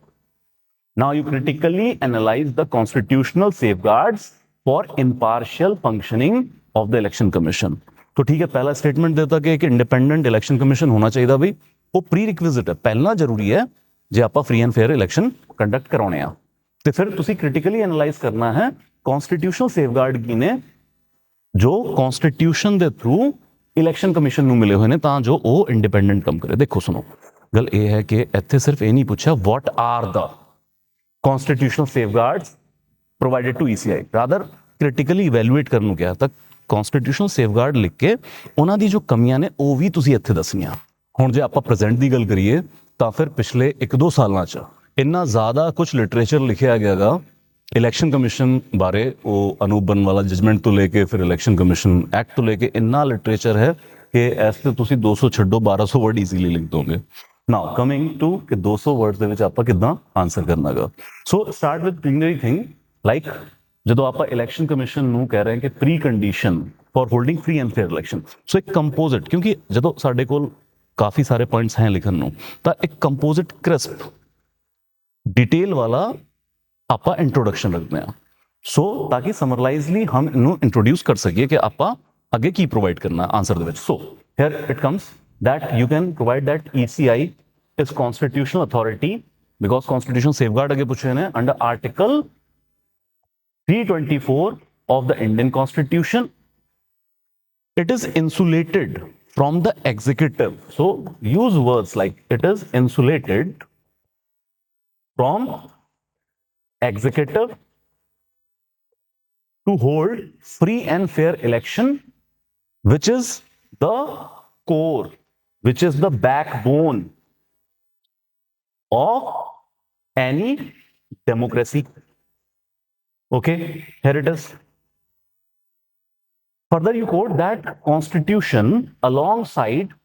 Now you critically analyze the constitutional safeguards for impartial functioning of the election commission. तो ठीक है, पहला statement देता कि एक independent election commission होना चाहिए भाई, वो प्री रिक्विजिट है, पहला जरूरी है जे ਆਪਾਂ free and fair election conduct कराने ਆ ਤੇ ਫਿਰ ਤੁਸੀਂ ਕ੍ਰਿਟੀਕਲੀ ਐਨਾਲਾਈਜ਼ ਕਰਨਾ ਹੈ ਕਨਸਟੀਟਿਊਸ਼ਨਲ ਸੇਫਗਾਰਡ ਕੀ ਨੇ ਜੋ ਕਨਸਟੀਟਿਊਸ਼ਨ ਦੇ ਥਰੂ ਇਲੈਕਸ਼ਨ ਕਮਿਸ਼ਨ ਨੂੰ ਮਿਲੇ ਹੋਏ ਨੇ ਤਾਂ ਜੋ ਉਹ ਇੰਡੀਪੈਂਡੈਂਟ ਕੰਮ ਕਰੇ। ਦੇਖੋ ਸੁਣੋ, ਗੱਲ ਇਹ ਹੈ ਕਿ ਇੱਥੇ ਸਿਰਫ ਇਹ ਨਹੀਂ ਪੁੱਛਿਆ what are the constitutional safeguards provided to ECI, rather critically evaluate ਕਰਨ ਨੂੰ ਕਿਹਾ। ਤਾਂ constitutional safeguard ਲਿਖ ਕੇ ਉਹਨਾਂ ਦੀ ਜੋ ਕਮੀਆਂ ਨੇ ਉਹ ਵੀ ਤੁਸੀਂ ਇੱਥੇ ਦੱਸਣੀਆਂ। ਹੁਣ ਜੇ ਆਪਾਂ ਪ੍ਰੈਜ਼ੈਂਟ ਦੀ ਗੱਲ ਕਰੀਏ ਤਾਂ ਫਿਰ ਪਿਛਲੇ 1-2 ਸਾਲਾਂ 'ਚ ਇੰਨਾ ਜ਼ਿਆਦਾ ਕੁਝ ਲਿਟਰੇਚਰ ਲਿਖਿਆ ਗਿਆਗਾ ਇਲੈਕਸ਼ਨ ਕਮਿਸ਼ਨ ਬਾਰੇ, ਉਹ ਅਨੂਪ ਬਨਵਾਲਾ ਜਜਮੈਂਟ ਤੋਂ ਲੈ ਕੇ ਫਿਰ ਇਲੈਕਸ਼ਨ ਕਮਿਸ਼ਨ ਐਕਟ ਤੋਂ ਲੈ ਕੇ ਇੰਨਾ ਲਿਟਰੇਚਰ ਹੈ ਕਿ ਇਸ ਤੇ ਤੁਸੀਂ 200 ਛੱਡੋ 1200 ਵਰਡ ਈਜ਼ੀਲੀ ਲਿਖ ਦੋਗੇ। Now coming to ਕਿ 200 words ਦੇ ਵਿੱਚ ਆਪਾਂ ਕਿੱਦਾਂ ਆਨਸਰ ਕਰਨਾਗਾ। So start with preliminary thing, like ਜਦੋਂ ਆਪਾਂ ਇਲੈਕਸ਼ਨ ਕਮਿਸ਼ਨ ਨੂੰ ਕਹਿ ਰਹੇ ਹਾਂ ਕਿ precondition for holding free and fair election, so ਇੱਕ ਕੰਪੋਜ਼ਿਟ, ਕਿਉਂਕਿ ਜਦੋਂ ਸਾਡੇ ਕੋਲ ਕਾਫੀ ਸਾਰੇ ਪੁਆਇੰਟਸ ਹੈ ਲਿਖਣ ਨੂੰ ਤਾਂ ਇੱਕ ਕੰਪੋਜ਼ਿਟ ਕ੍ਰਿਸਪ डिटेल वाला आपा इंट्रोडक्शन रखते हैं। सो ताकि समरलाइजली हम इन्हों इंट्रोड्यूस कर सकिए कि आपा आगे की प्रोवाइड करना answer they which. So here it comes that you can provide that ECI is constitutional authority because constitution safeguard आगे पूछे हैं under article 324 of the Indian Constitution. It is insulated from the executive. So use words like it is insulated from executive to hold free and fair election, which is the core, which is the backbone of any democracy. Okay, here it is. Further, you quote that Constitution alongside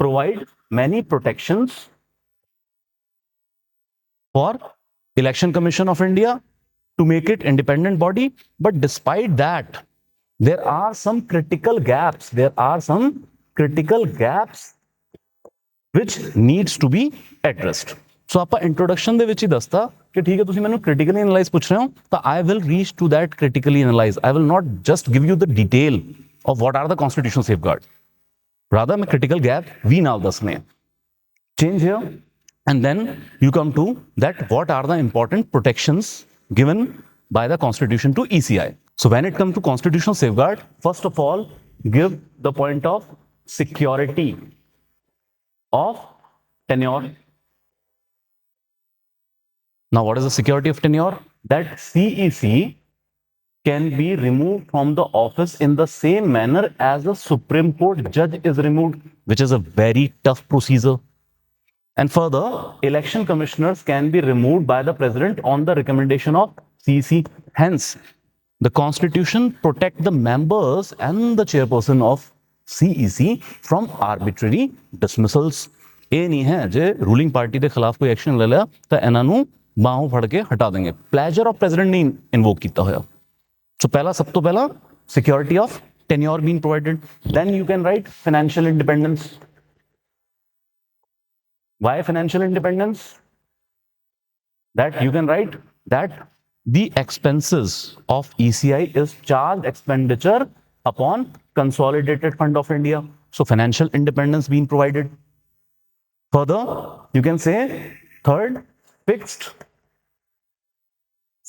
provide many protections for Election Commission of India to make it independent body, but despite that there are some critical gaps, which needs to be addressed. So ਆਪਾਂ introduction ਦੇ ਵਿੱਚ ਹੀ ਦੱਸਤਾ ਕਿ ਠੀਕ ਹੈ ਤੁਸੀਂ ਮੈਨੂੰ critically analyze ਪੁੱਛ ਰਹੇ ਹੋ ਤਾਂ I will reach to that critically analyze. I will not just give you the detail of what are the constitutional safeguards, rather मैं critical gap ਵੀ ਨਾਲ ਦੱਸਣੇ ਆ। Change here. And then you come to that what are the important protections given by the Constitution to ECI. So when it comes to constitutional safeguard, first of all, give the point of security of tenure. Now what is the security of tenure? That CEC can be removed from the office in the same manner as a Supreme Court judge is removed, which is a very tough procedure. And further, election commissioners can be removed by the president on the recommendation of CEC. Hence, the constitution protect the members and the chairperson of CEC from arbitrary dismissals. ਇਹ ਨਹੀਂ ਹੈ ਜੇ ruling party ਦੇ ਖਿਲਾਫ ਕੋਈ action ਲੈ ਲਿਆ ਤਾਂ ਇਹਨਾਂ ਨੂੰ ਬਾਹੋਂ ਫੜ ਕੇ ਹਟਾ ਦੇਂਗੇ। ਪਲੇਜਰ ਆਫ ਪ੍ਰੈਜ਼ੀਡੈਂਟ ਨਹੀਂ ਇਨਵੋਕ ਕੀਤਾ ਹੋਇਆ। ਸੋ ਪਹਿਲਾ, ਸਭ ਤੋਂ ਪਹਿਲਾ security of tenure been provided. Then you can write financial independence. Why financial independence? That you can write that the expenses of ECI is charged expenditure upon Consolidated Fund of India. So financial independence being provided. Further, you can say third, fixed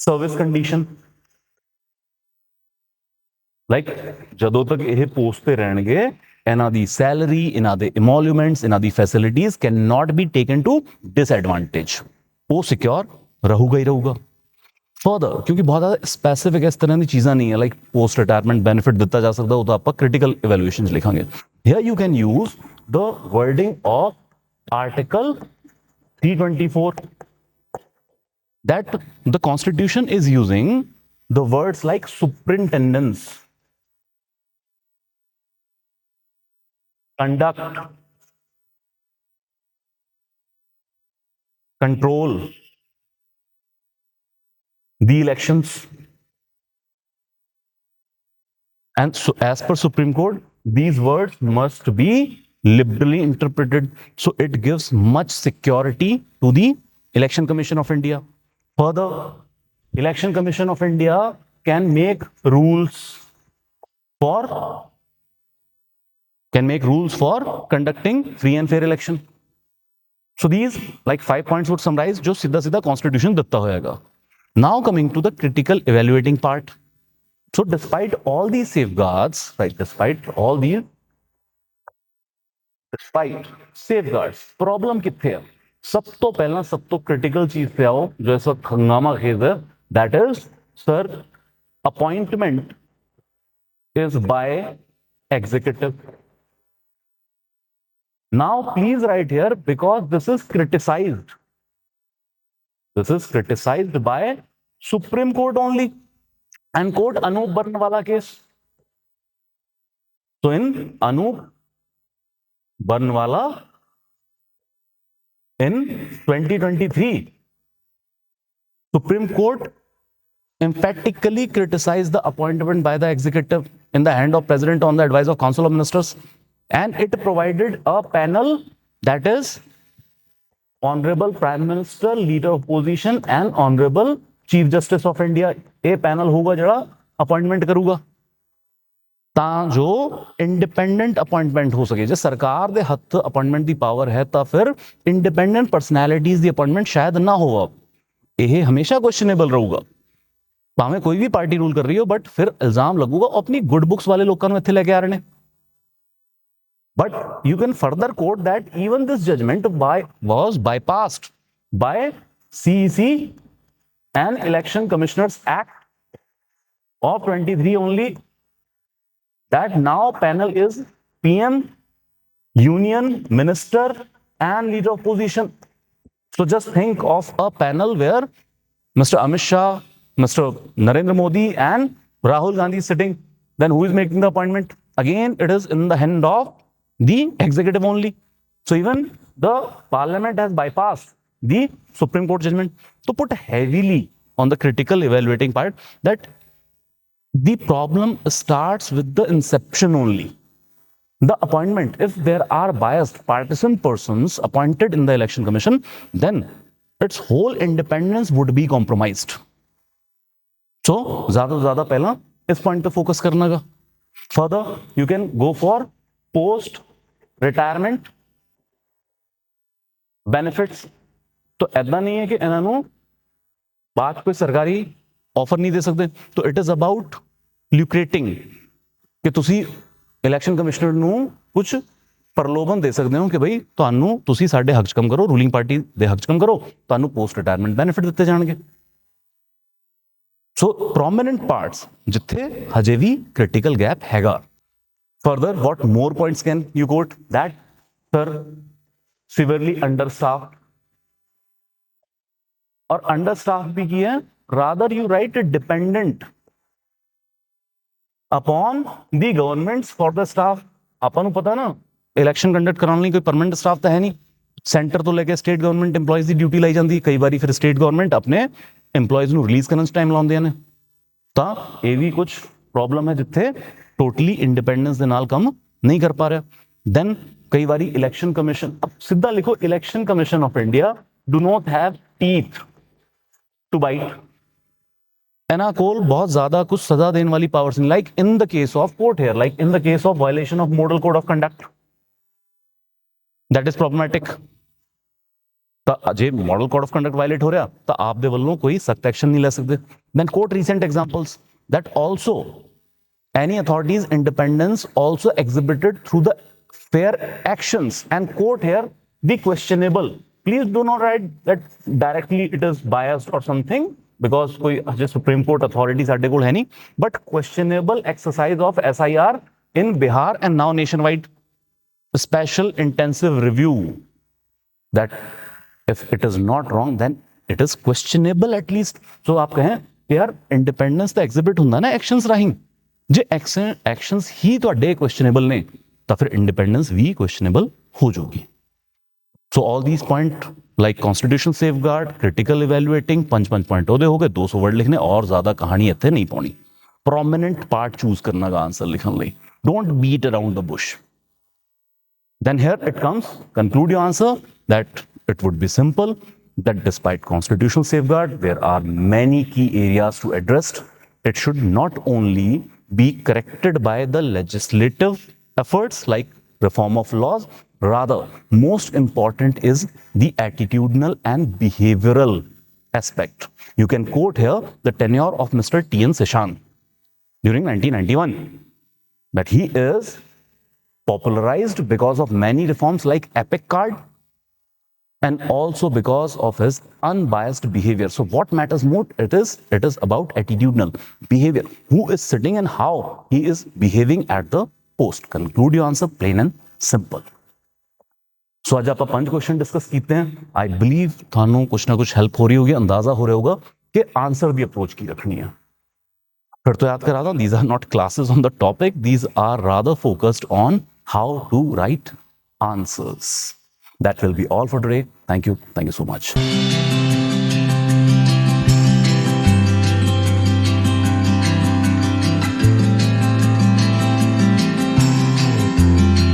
service condition. Like ਜਦੋਂ ਤੱਕ ਇਹ post ਤੇ ਰਹਿਣਗੇ ਇਹਨਾਂ ਦੀ salary, ਇਹਨਾਂ ਦੇ emoluments, ਇਹਨਾਂ ਦੀ facilities can not be taken to disadvantage. ਉਹ ਸਿਕਿਉਰ ਰਹੂਗਾ ਹੀ ਰਹੂਗਾ। ਫਰਦਰ, ਕਿਉਂਕਿ ਬਹੁਤ ਜ਼ਿਆਦਾ ਸਪੈਸੀਫਿਕ ਇਸ ਤਰ੍ਹਾਂ ਦੀ ਚੀਜ਼ਾਂ ਨਹੀਂ ਹੈ ਲਾਈਕ ਪੋਸਟ ਰਿਟਾਇਰਮੈਂਟ ਬੈਨੀਫਿਟ ਦਿੱਤਾ ਜਾ ਸਕਦਾ, ਉਹ ਤਾਂ ਆਪਾਂ ਕ੍ਰਿਟੀਕਲ ਇਵੈਲੂਏਸ਼ਨ 'ਚ ਲਿਖਾਂਗੇ। Hair you can use the wording of article 324 that the constitution is using the words like superintendence, conduct, control the elections. And so, as per Supreme Court, these words must be liberally interpreted. So it gives much security to the Election Commission of India. Further, Election Commission of India can make rules for conducting free and fair election. So these like 5 points would summarize जो सीधा सीधा Constitution देता होएगा. Now coming to the critical evaluating part. So despite all these safeguards, right, despite safeguards, problem कित्थे है? सब तो पहला सब तो critical चीज पे आओ जो इस वक्त हंगामा खेज है, that is, sir, appointment is by executive. Now please write here, because this is criticized. This is criticized by Supreme Court only. And quote Anup Barnwala case. So in Anup Barnwala in 2023, Supreme Court emphatically criticized the appointment by the executive in the hand of President on the advice of Council of Ministers, and it provided a panel, that is Honorable Prime Minister, Leader of Opposition and Honorable Chief Justice of India. ਇਹ panel ਹੋਊਗਾ ਜਿਹੜਾ appointment ਕਰੂਗਾ ਤਾਂ ਜੋ independent appointment ਹੋ ਸਕੇ। ਜੇ ਸਰਕਾਰ ਦੇ ਹੱਥ ਅਪਾਇੰਟਮੈਂਟ ਦੀ ਪਾਵਰ ਹੈ ਤਾਂ ਫਿਰ ਇੰਡੀਪੈਂਡੈਂਟ ਪਰਸਨੈਲਿਟੀਜ਼ ਦੀ ਅਪਾਇੰਟਮੈਂਟ ਸ਼ਾਇਦ ਨਾ ਹੋਵੇ। ਇਹ ਹਮੇਸ਼ਾ ਕੁਐਸਚਨੇਬਲ ਰਹੂਗਾ, ਭਾਵੇਂ ਕੋਈ ਵੀ ਪਾਰਟੀ ਰੂਲ ਕਰ ਰਹੀ ਹੋ, ਬਟ ਫਿਰ ਇਲਜ਼ਾਮ ਲੱਗੂਗਾ ਉਹ ਆਪਣੀ ਗੁੱਡ ਬੁੱਕਸ ਵਾਲੇ ਲੋਕਾਂ ਨੂੰ ਇੱਥੇ ਲੈ ਕੇ ਆ ਰਹੇ ਨੇ। But you can further quote that even this judgment was bypassed by CEC and Election Commissioners Act of 23 only, that now panel is PM, Union Minister and Leader of Opposition. So just think of a panel where Mr. Amit Shah, Mr. Narendra Modi and Rahul Gandhi is sitting. Then who is making the appointment? Again, it is in the hand of the executive only. So even the parliament has bypassed the Supreme Court judgment. To put heavily on the critical evaluating part, that the problem starts with the inception only. The appointment, if there are biased partisan persons appointed in the election commission, then its whole independence would be compromised. So ज़्यादा से ज़्यादा पहला इस point पे focus करना का। Further, you can go for post retirement benefits. तो ऐसा नहीं है कि इन्होंने बात कोई सरकारी ऑफर नहीं दे सकते। तो इट इज अबाउट ल्यूक्रेटिंग कि तुसी इलेक्शन कमिश्नर ਨੂੰ कुछ ਪ੍ਰਲੋਭਨ ਦੇ ਸਕਦੇ ਹੋ ਕਿ ਬਈ ਤੁਹਾਨੂੰ ਤੁਸੀਂ ਸਾਡੇ ਹੱਕ 'ਚ ਕੰਮ ਕਰੋ, ਰੂਲਿੰਗ ਪਾਰਟੀ ਦੇ ਹੱਕ 'ਚ ਕੰਮ ਕਰੋ, ਤੁਹਾਨੂੰ ਪੋਸਟ ਰਿਟਾਇਰਮੈਂਟ ਬੈਨੀਫਿਟ ਦਿੱਤੇ ਜਾਣਗੇ। ਸੋ ਪ੍ਰੋਮਿਨੈਂਟ ਪਾਰਟਸ ਜਿੱਥੇ ਹਜੇ ਵੀ ਕ੍ਰਿਟੀਕਲ ਗੈਪ ਹੈਗਾ। Further, what more points can you quote? That, sir, severely understaffed, or understaffed भी की है, rather you write it dependent upon the governments for the staff. ਆਪਾਂ ਨੂੰ ਪਤਾ ਨਾ ਇਲੈਕਸ਼ਨ ਕੰਡਕਟ ਕਰਾਉਣ ਲਈ ਕੋਈ ਪਰਮਨੈਂਟ ਸਟਾਫ ਤਾਂ ਹੈ ਨਹੀਂ। ਸੈਂਟਰ ਤੋਂ ਲੈ ਕੇ ਸਟੇਟ ਗਵਰਨਮੈਂਟ EMPLOYEES ਦੀ ਡਿਊਟੀ ਲਾਈ ਜਾਂਦੀ, ਕਈ ਵਾਰੀ ਫਿਰ ਸਟੇਟ ਗਵਰਨਮੈਂਟ ਆਪਣੇ EMPLOYEES ਨੂੰ ਰਿਲੀਜ਼ ਕਰਨ 'ਚ ਟਾਈਮ ਲਾਉਂਦੀਆਂ ਨੇ। ਤਾਂ ਇਹ ਵੀ ਕੁਝ ਪ੍ਰੋਬਲਮ ਹੈ ਜਿੱਥੇ टोटली इंडिपेंडेंस के नाल काम नहीं कर पा रहा। देन कई बारी इलेक्शन कमीशन, अब सीधा लिखो, Election Commission of India do not have teeth to bite. इन्हां कोल बहुत ज्यादा कुछ सजा देने वाली पावर्स नहीं, like in the case of quote here, like in the case of violation of model code of conduct, that is problematic. जे model code of conduct violate हो रहा तो आप दे वल्लों कोई सख्त एक्शन नहीं ले सकते। Then quote recent examples that also any authority's independence also exhibited through the fair actions, and quote here, the questionable. Please do not write that directly it is biased or something, because कोई जो Supreme Court authority साडे कोल है नहीं, but questionable exercise of SIR in Bihar and now nationwide. Special intensive review, that if it is not wrong then it is questionable at least. So आप कहें कि यार independence तो exhibit ਹੁੰਦਾ ना actions राਹੀਂ, जे एक्शंस ही ਤੁਹਾਡੇ क्वेश्चनेबल ने तो फिर इंडिपेंडेंस भी क्वेश्चनेबल हो जाएगी। So all these point like constitution safeguard, critical evaluating, 5 point ओदे हो गए, 200 वर्ड लिखने और ज्यादा कहानी इतने नहीं पानी। प्रोमिनेंट पार्ट चूज करना का आंसर लिखने ਲਈ, don't beat around the bush. Then here it comes, conclude your answer that it would be simple that despite constitutional safeguard, there are many key areas to address. It should not only be corrected by the legislative efforts like reform of laws, rather, most important is the attitudinal and behavioral aspect. You can quote here the tenure of Mr. T.N. Seshan during 1991, that he is popularized because of many reforms like Epic Card and also because of his unbiased behavior. So what matters more? It is about attitudinal behavior. Who is sitting and how he is behaving at the post. Conclude your answer, plain and simple. सो आज आप 5 question discuss कीते हैं। I believe थानू कुछ ना कुछ help हो रही होगी, अंदाजा हो रहा होगा कि आंसर दी अप्रोच की रखनी है। फिर तो याद करा था, these are not classes on the topic, these are rather focused on how to write answers. That will be all for today. Thank you so much.